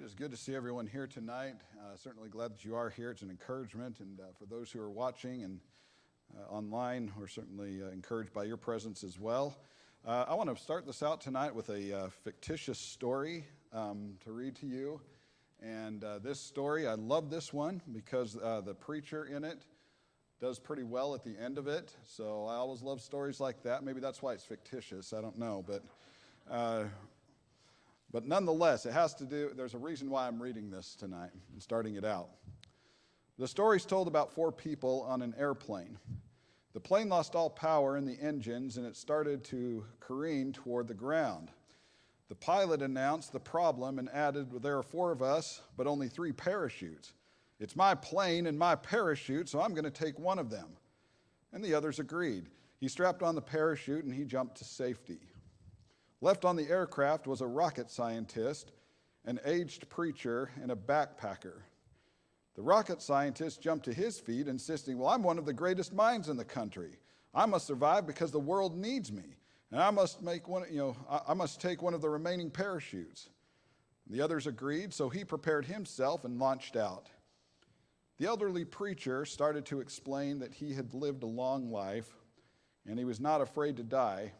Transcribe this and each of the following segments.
It's good to see everyone here tonight. Certainly glad that you are here. It's an encouragement, and for those who are watching and online, we're certainly encouraged by your presence as well. I want to start this out tonight with a fictitious story to read to you. And this story, I love this one because the preacher in it does pretty well at the end of it. So I always love stories like that. Maybe that's why it's fictitious. I don't know, but nonetheless, it has to do, there's a reason why I'm reading this tonight and starting it out. The story's told about 4 people on an airplane. The plane lost all power in the engines and it started to careen toward the ground. The pilot announced the problem and added, well, there are 4 of us, but only 3 parachutes. It's my plane and my parachute, so I'm going to take one of them. And the others agreed. He strapped on the parachute and he jumped to safety. Left on the aircraft was a rocket scientist, an aged preacher, and a backpacker. The rocket scientist jumped to his feet, insisting, well, I'm one of the greatest minds in the country. I must survive because the world needs me, and I must I must take one of the remaining parachutes. The others agreed, so he prepared himself and launched out. The elderly preacher started to explain that he had lived a long life, and he was not afraid to die,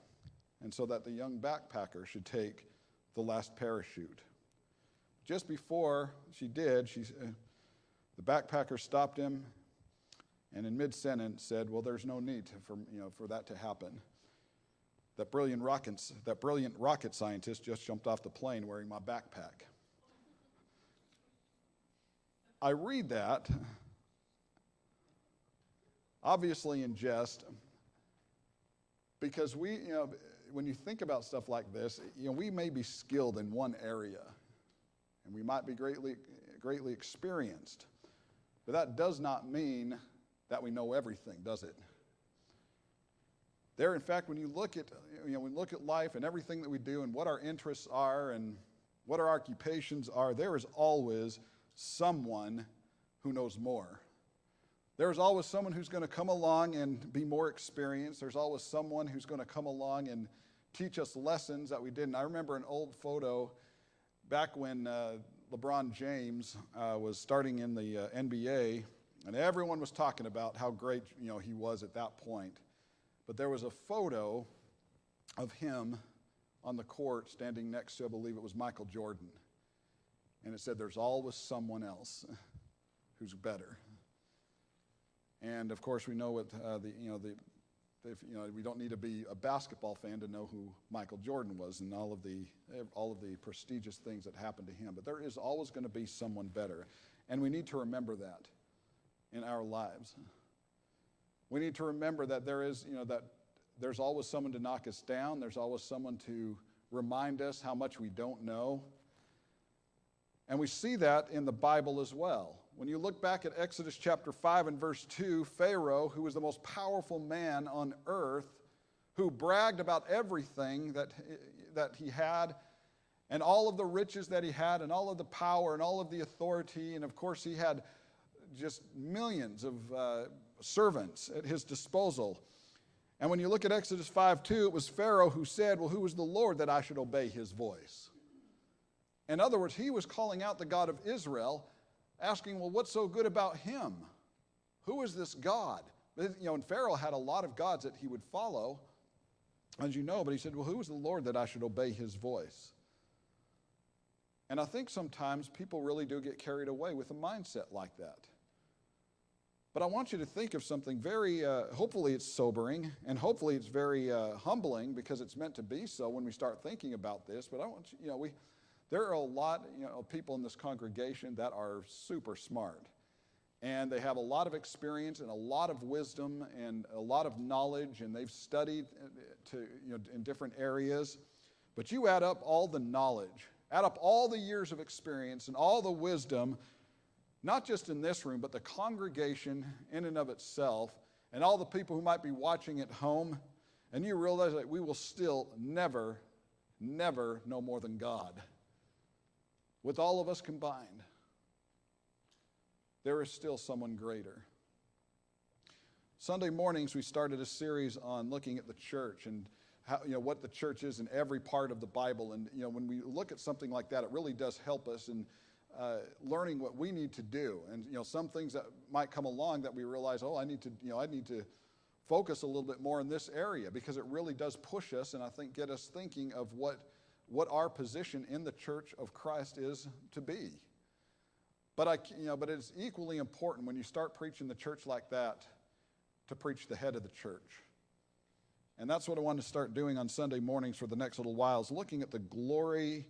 and so that the young backpacker should take the last parachute. Just before she did, the backpacker stopped him and in mid-sentence said, well, there's no need for that to happen. That brilliant rocket scientist just jumped off the plane wearing my backpack. I read that, obviously in jest, because when you think about stuff like this, we may be skilled in one area, and we might be greatly experienced, but that does not mean that we know everything, does it? In fact, when you look at life and everything that we do and what our interests are and what our occupations are, there is always someone who knows more. There's always someone who's going to come along and be more experienced. There's always someone who's going to come along and teach us lessons that we didn't. I remember an old photo back when LeBron James was starting in the NBA, and everyone was talking about how great he was at that point. But there was a photo of him on the court standing next to, I believe it was Michael Jordan. And it said, there's always someone else who's better. And of course, we know what we don't need to be a basketball fan to know who Michael Jordan was and all of the prestigious things that happened to him. But there is always going to be someone better, and we need to remember that in our lives. We need to remember that that there's always someone to knock us down. There's always someone to remind us how much we don't know. And we see that in the Bible as well. When you look back at Exodus chapter 5 and verse 2, Pharaoh, who was the most powerful man on earth, who bragged about everything that he had, and all of the riches that he had, and all of the power, and all of the authority, and of course he had just millions of servants at his disposal. And when you look at Exodus 5:2, it was Pharaoh who said, well, who is the Lord that I should obey his voice? In other words, he was calling out the God of Israel, asking, well, what's so good about him? Who is this God? And Pharaoh had a lot of gods that he would follow, as you know, but he said, well, who is the Lord that I should obey his voice? And I think sometimes people really do get carried away with a mindset like that. But I want you to think of something very, hopefully it's sobering, and hopefully it's very humbling, because it's meant to be so when we start thinking about this. But I want there are a lot of people in this congregation that are super smart, and they have a lot of experience and a lot of wisdom and a lot of knowledge, and they've studied in different areas. But you add up all the knowledge, add up all the years of experience and all the wisdom, not just in this room, but the congregation in and of itself, and all the people who might be watching at home, and you realize that we will still never know more than God. With all of us combined, there is still someone greater. Sunday mornings, we started a series on looking at the church and how, what the church is in every part of the Bible. And when we look at something like that, it really does help us. And learning what we need to do. And, some things that might come along that we realize, I need to focus a little bit more in this area, because it really does push us and I think get us thinking of what our position in the church of Christ is to be. But it's equally important when you start preaching the church like that to preach the head of the church. And that's what I want to start doing on Sunday mornings for the next little while, is looking at the glory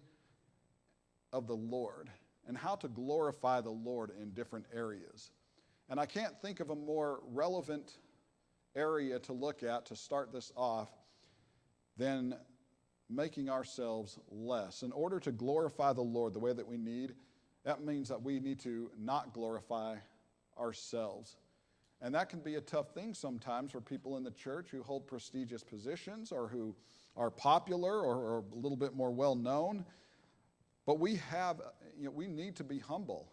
of the Lord and how to glorify the Lord in different areas. And I can't think of a more relevant area to look at to start this off than making ourselves less. In order to glorify the Lord the way that we need, that means that we need to not glorify ourselves. And that can be a tough thing sometimes for people in the church who hold prestigious positions or who are popular or a little bit more well known. But we need to be humble.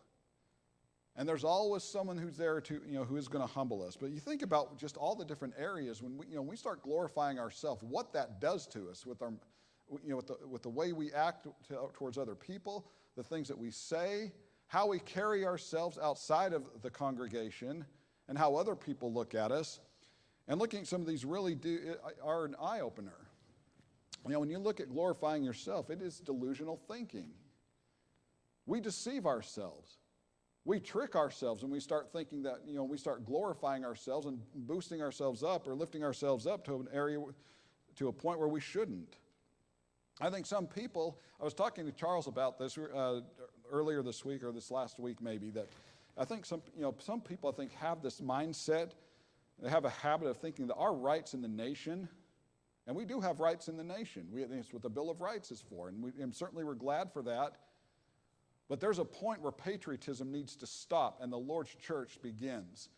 And there's always someone who's there who is going to humble us. But you think about just all the different areas when we start glorifying ourselves, what that does to us with the way we act towards other people, the things that we say, how we carry ourselves outside of the congregation, and how other people look at us. And looking at some of these really are an eye-opener. When you look at glorifying yourself, it is delusional thinking. We deceive ourselves. We trick ourselves when we start thinking that, we start glorifying ourselves and boosting ourselves up or lifting ourselves up to an area, to a point where we shouldn't. I think some people, I was talking to Charles about this earlier this week or this last week maybe, that I think some people I think have this mindset, they have a habit of thinking that our rights in the nation, and we do have rights in the nation. It's what the Bill of Rights is for, and certainly we're glad for that. But there's a point where patriotism needs to stop and the Lord's church begins.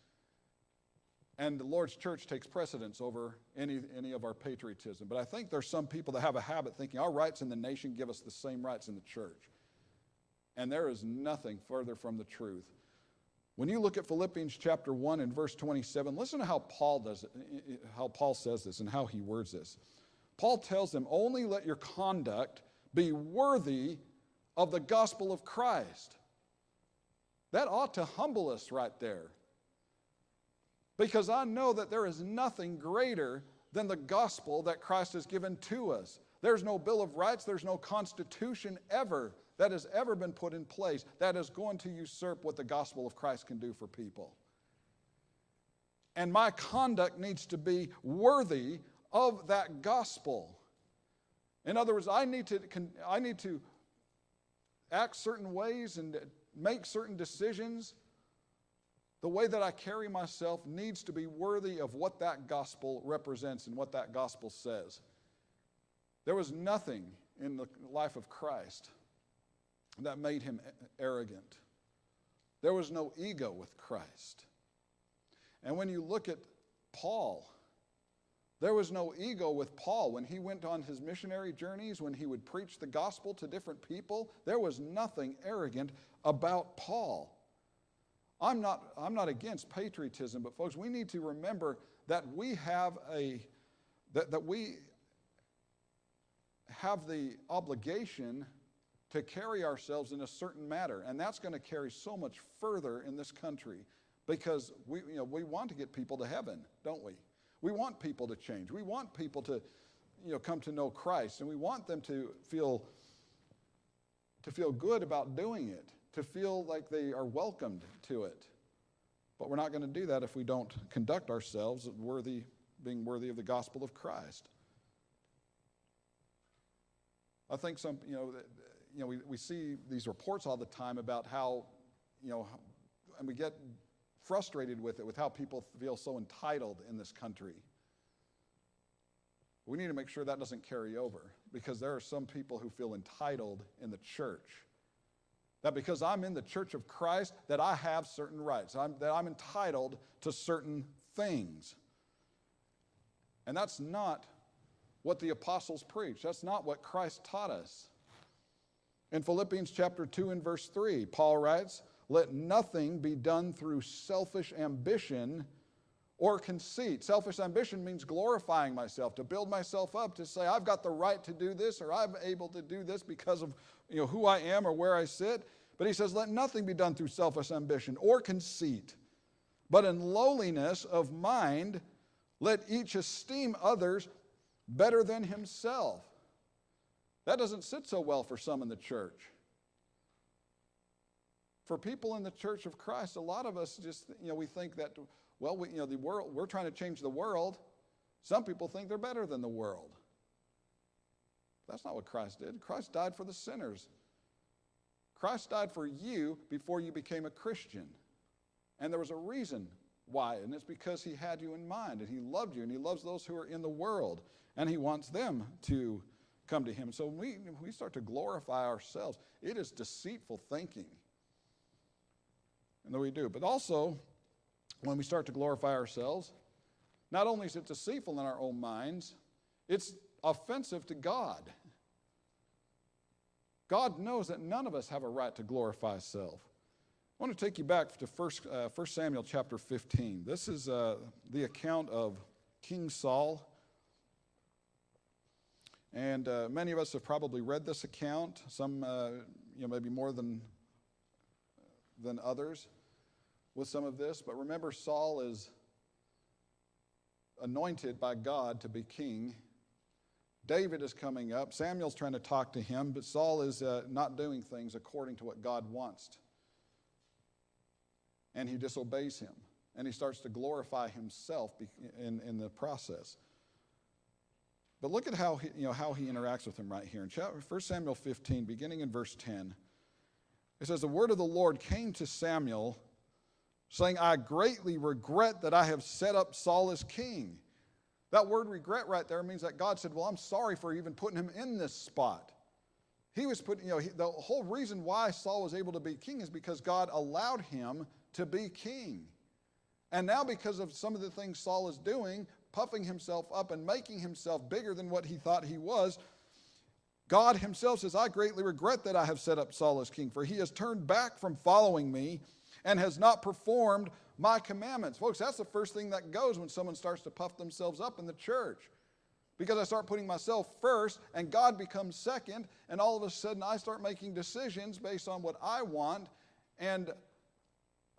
And the Lord's church takes precedence over any of our patriotism. But I think there's some people that have a habit thinking our rights in the nation give us the same rights in the church. And there is nothing further from the truth. When you look at Philippians chapter 1 and verse 27, listen to how Paul does it, how Paul says this and how he words this. Paul tells them, only let your conduct be worthy of the gospel of Christ. That ought to humble us right there. Because I know that there is nothing greater than the gospel that Christ has given to us. There's no Bill of Rights, there's no constitution ever that has ever been put in place that is going to usurp what the gospel of Christ can do for people. And my conduct needs to be worthy of that gospel. In other words, I need to act certain ways and make certain decisions. The way that I carry myself needs to be worthy of what that gospel represents and what that gospel says. There was nothing in the life of Christ that made him arrogant. There was no ego with Christ. And when you look at Paul, there was no ego with Paul. When he went on his missionary journeys, when he would preach the gospel to different people, there was nothing arrogant about Paul. I'm not against patriotism, but folks, we need to remember that we have the obligation to carry ourselves in a certain manner, and that's going to carry so much further in this country, because we want to get people to heaven, don't we? We want people to change. We want people to come to know Christ, and we want them to feel good about doing it, to feel like they are welcomed to it. But we're not going to do that if we don't conduct ourselves being worthy of the gospel of Christ. I think we see these reports all the time about how, and we get frustrated with it, with how people feel so entitled in this country. We need to make sure that doesn't carry over, because there are some people who feel entitled in the church. That because I'm in the church of Christ, that I have certain rights, that I'm entitled to certain things. And that's not what the apostles preached. That's not what Christ taught us. In Philippians chapter 2 and verse 3, Paul writes, let nothing be done through selfish ambition or conceit. Selfish ambition means glorifying myself, to build myself up, to say I've got the right to do this, or I'm able to do this because of who I am or where I sit. But he says, let nothing be done through selfish ambition or conceit, but in lowliness of mind, let each esteem others better than himself. That doesn't sit so well for some in the church. For people in the church of Christ, a lot of us just, we think that, the world, we're trying to change the world. Some people think they're better than the world. That's not what Christ did. Christ died for the sinners. Christ died for you before you became a Christian. And there was a reason why, and it's because he had you in mind, and he loved you, and he loves those who are in the world, and he wants them to come to him. So when we start to glorify ourselves, it is deceitful thinking. And that we do. But also, when we start to glorify ourselves, not only is it deceitful in our own minds, it's offensive to God. God knows that none of us have a right to glorify self. I want to take you back to 1 Samuel chapter 15. This is the account of King Saul. And many of us have probably read this account, some maybe more than others with some of this. But remember, Saul is anointed by God to be king. David is coming up. Samuel's trying to talk to him, but Saul is not doing things according to what God wants. And he disobeys him. And he starts to glorify himself in the process. But look at how he interacts with him right here. In 1 Samuel 15, beginning in verse 10, it says, the word of the Lord came to Samuel, saying, I greatly regret that I have set up Saul as king. That word regret right there means that God said, well, I'm sorry for even putting him in this spot. He was put, the whole reason why Saul was able to be king is because God allowed him to be king. And now because of some of the things Saul is doing, puffing himself up and making himself bigger than what he thought he was, God himself says, I greatly regret that I have set up Saul as king, for he has turned back from following me and has not performed my commandments. Folks, that's the first thing that goes when someone starts to puff themselves up in the church. Because I start putting myself first and God becomes second, and all of a sudden I start making decisions based on what I want, and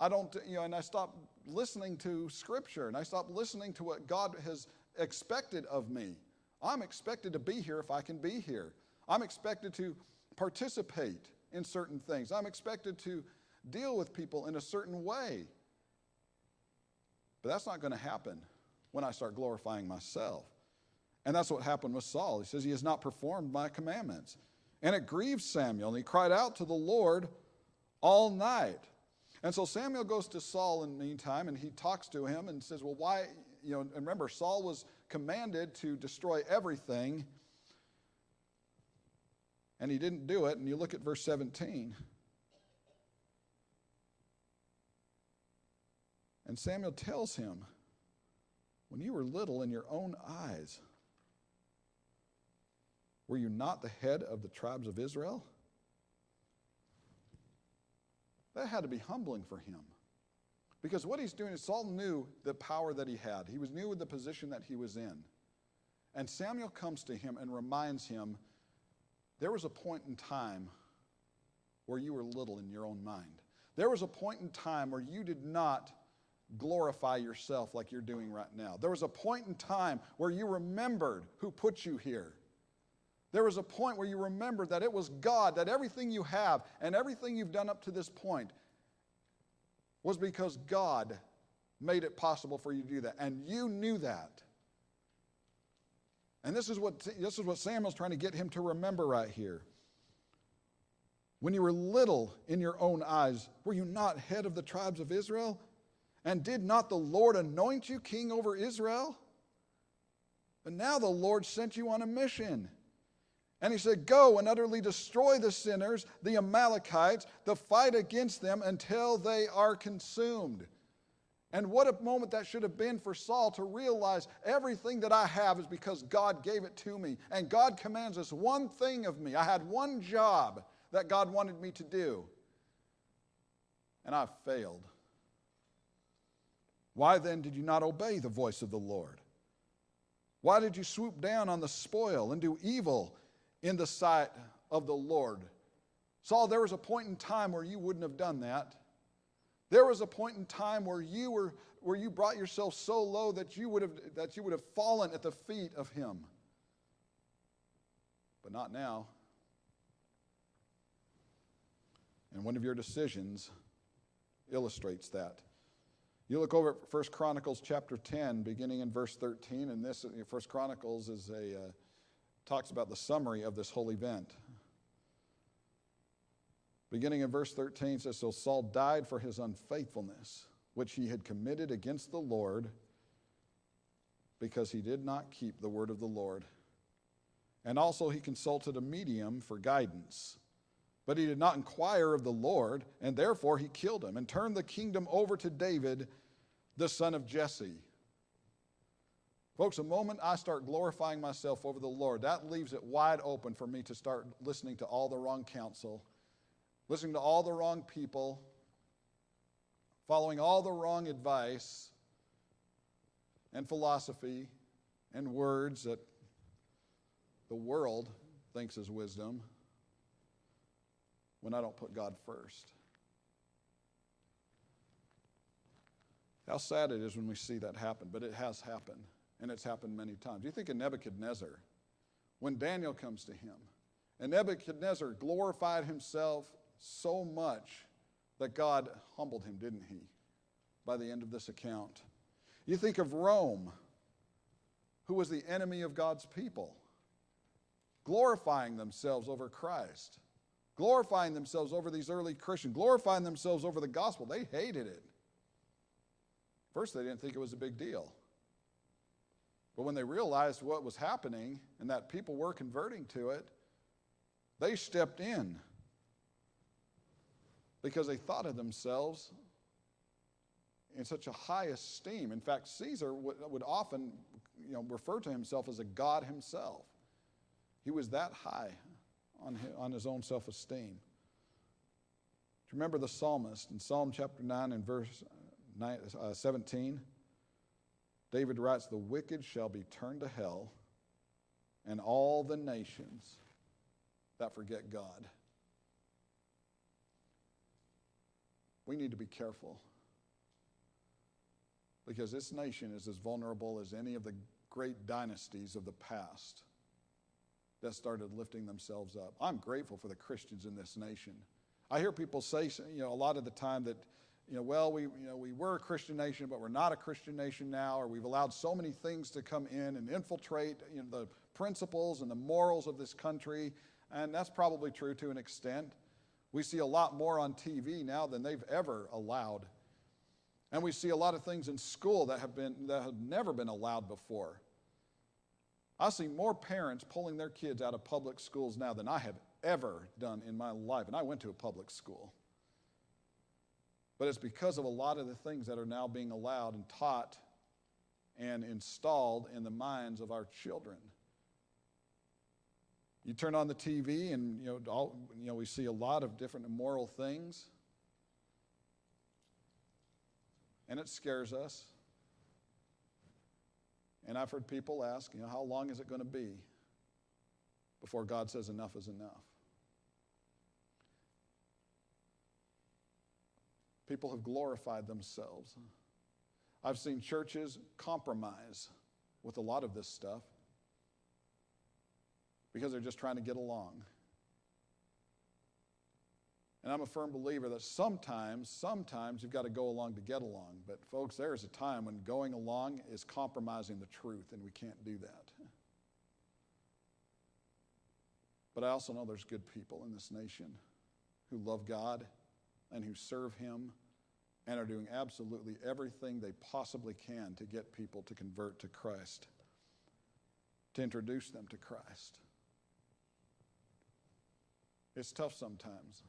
and I stop listening to Scripture, and I stop listening to what God has expected of me. I'm expected to be here if I can be here. I'm expected to participate in certain things. I'm expected to deal with people in a certain way. But that's not going to happen when I start glorifying myself. And that's what happened with Saul. He says, he has not performed my commandments. And it grieved Samuel, and he cried out to the Lord all night. And so Samuel goes to Saul in the meantime, and he talks to him and says, well, why, and remember, Saul was commanded to destroy everything, and he didn't do it. And you look at verse 17. And Samuel tells him, when you were little in your own eyes, were you not the head of the tribes of Israel? That had to be humbling for him. Because what he's doing is Saul knew the power that he had. He knew the position that he was in. And Samuel comes to him and reminds him, there was a point in time where you were little in your own mind. There was a point in time where you did not glorify yourself like you're doing right now. There was a point in time where you remembered who put you here. There was a point where you remembered that it was God, that everything you have and everything you've done up to this point was because God made it possible for you to do that. And you knew that. And this is what Samuel's trying to get him to remember right here. When you were little in your own eyes, were you not head of the tribes of Israel? And did not the Lord anoint you king over Israel? But now the Lord sent you on a mission. And he said, go and utterly destroy the sinners, the Amalekites, the fight against them until they are consumed. And what a moment that should have been for Saul to realize everything that I have is because God gave it to me. And God commands us one thing of me. I had one job that God wanted me to do. And I failed. Why then did you not obey the voice of the Lord? Why did you swoop down on the spoil and do evil in the sight of the Lord, Saul, there was a point in time where you wouldn't have done that. There was a point in time where you brought yourself so low that you would have fallen at the feet of him. But not now. And one of your decisions illustrates that. You look over at 1 Chronicles chapter 10, beginning in verse 13, and this 1 Chronicles is talks about the summary of this whole event. Beginning in verse 13, it says, "So Saul died for his unfaithfulness, which he had committed against the Lord, because he did not keep the word of the Lord. And also he consulted a medium for guidance. But he did not inquire of the Lord, and therefore he killed him and turned the kingdom over to David, the son of Jesse." Folks, the moment I start glorifying myself over the Lord, that leaves it wide open for me to start listening to all the wrong counsel, listening to all the wrong people, following all the wrong advice and philosophy and words that the world thinks is wisdom, when I don't put God first. How sad it is when we see that happen, but it has happened, and it's happened many times. You think of Nebuchadnezzar, when Daniel comes to him, and Nebuchadnezzar glorified himself so much that God humbled him, didn't he, by the end of this account? You think of Rome, who was the enemy of God's people, glorifying themselves over Christ, glorifying themselves over these early Christians, glorifying themselves over the gospel. They hated it. First, they didn't think it was a big deal. But when they realized what was happening and that people were converting to it, they stepped in because they thought of themselves in such a high esteem. In fact, Caesar would often refer to himself as a god himself. He was that high on his own self-esteem. Do you remember the psalmist in Psalm chapter 9 and verse 17? David writes, "The wicked shall be turned to hell, and all the nations that forget God." We need to be careful, because this nation is as vulnerable as any of the great dynasties of the past that started lifting themselves up. I'm grateful for the Christians in this nation. I hear people say, a lot of the time that, we were a Christian nation, but we're not a Christian nation now, or we've allowed so many things to come in and infiltrate, the principles and the morals of this country, and that's probably true to an extent. We see a lot more on TV now than they've ever allowed, and we see a lot of things in school that have never been allowed before. I see more parents pulling their kids out of public schools now than I have ever done in my life, and I went to a public school. But it's because of a lot of the things that are now being allowed and taught and installed in the minds of our children. You turn on the TV and we see a lot of different immoral things, and it scares us. And I've heard people ask, how long is it going to be before God says enough is enough? People have glorified themselves. I've seen churches compromise with a lot of this stuff because they're just trying to get along. And I'm a firm believer that sometimes you've got to go along to get along. But folks, there is a time when going along is compromising the truth, and we can't do that. But I also know there's good people in this nation who love God and who serve Him and are doing absolutely everything they possibly can to get people to convert to Christ, to introduce them to Christ. It's tough sometimes.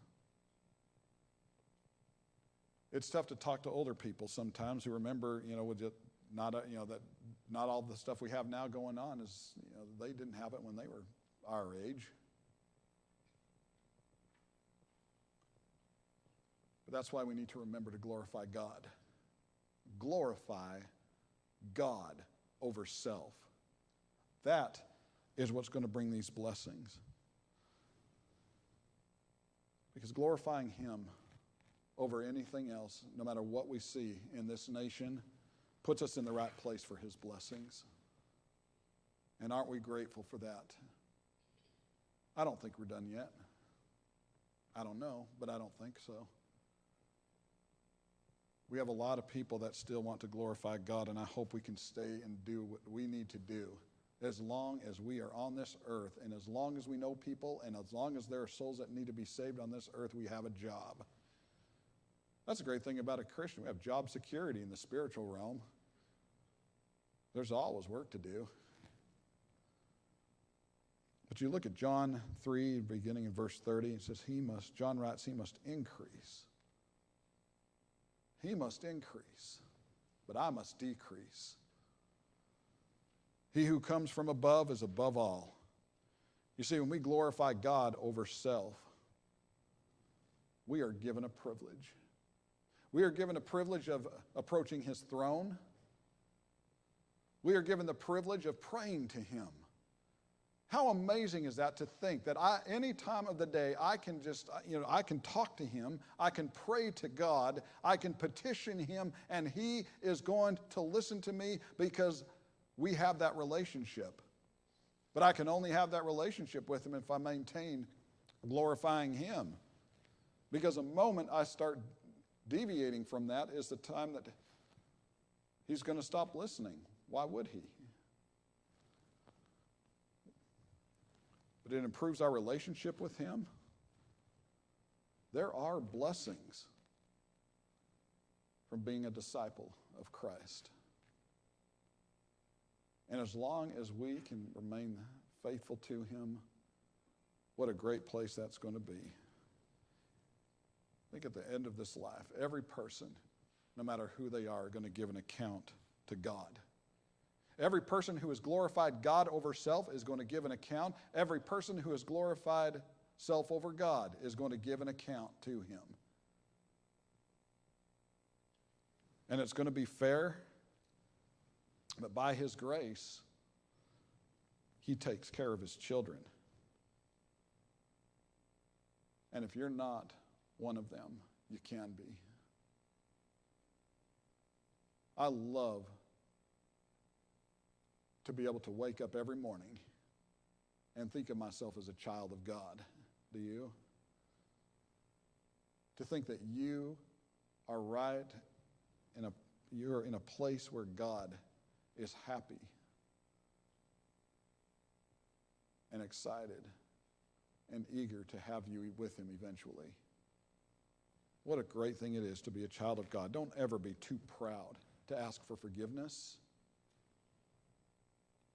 It's tough to talk to older people sometimes who remember, that not all the stuff we have now going on is, they didn't have it when they were our age. But that's why we need to remember to glorify God. Glorify God over self. That is what's going to bring these blessings. Because glorifying Him over anything else, no matter what we see in this nation, puts us in the right place for His blessings. And aren't we grateful for that? I don't think we're done yet. I don't know, but I don't think so. We have a lot of people that still want to glorify God, and I hope we can stay and do what we need to do as long as we are on this earth, and as long as we know people, and as long as there are souls that need to be saved on this earth, we have a job. That's a great thing about a Christian. We have job security in the spiritual realm. There's always work to do. But you look at John 3, beginning in verse 30, it says, John writes, he must increase. He must increase, but I must decrease. He who comes from above is above all. You see, when we glorify God over self, we are given a privilege. We are given a privilege of approaching His throne. We are given the privilege of praying to Him. How amazing is that, to think that any time of the day I can I can talk to Him, I can pray to God, I can petition Him, and He is going to listen to me because we have that relationship. But I can only have that relationship with Him if I maintain glorifying Him. Because the moment I start deviating from that is the time that He's going to stop listening. Why would He? But it improves our relationship with Him. There are blessings from being a disciple of Christ. And as long as we can remain faithful to Him, what a great place that's going to be. I think at the end of this life, every person, no matter who they are going to give an account to God. Every person who has glorified God over self is going to give an account. Every person who has glorified self over God is going to give an account to Him. And it's going to be fair, but by His grace, He takes care of His children. And if you're not one of them, you can be. I love to be able to wake up every morning and think of myself as a child of God. Do you? To think that you are you're in a place where God is happy and excited and eager to have you with Him eventually. What a great thing it is to be a child of God. Don't ever be too proud to ask for forgiveness.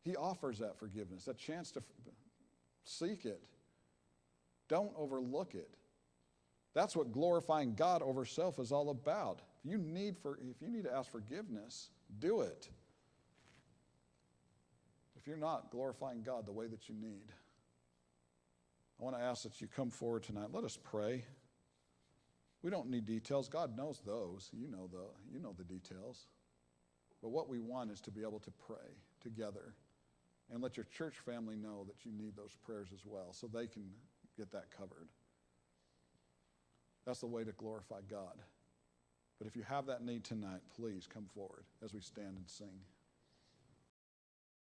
He offers that forgiveness, that chance to seek it. Don't overlook it. That's what glorifying God over self is all about. If you need to ask forgiveness, do it. If you're not glorifying God the way that you need, I want to ask that you come forward tonight. Let us pray. We don't need details. God knows those. You know the details. But what we want is to be able to pray together and let your church family know that you need those prayers as well so they can get that covered. That's the way to glorify God. But if you have that need tonight, please come forward as we stand and sing.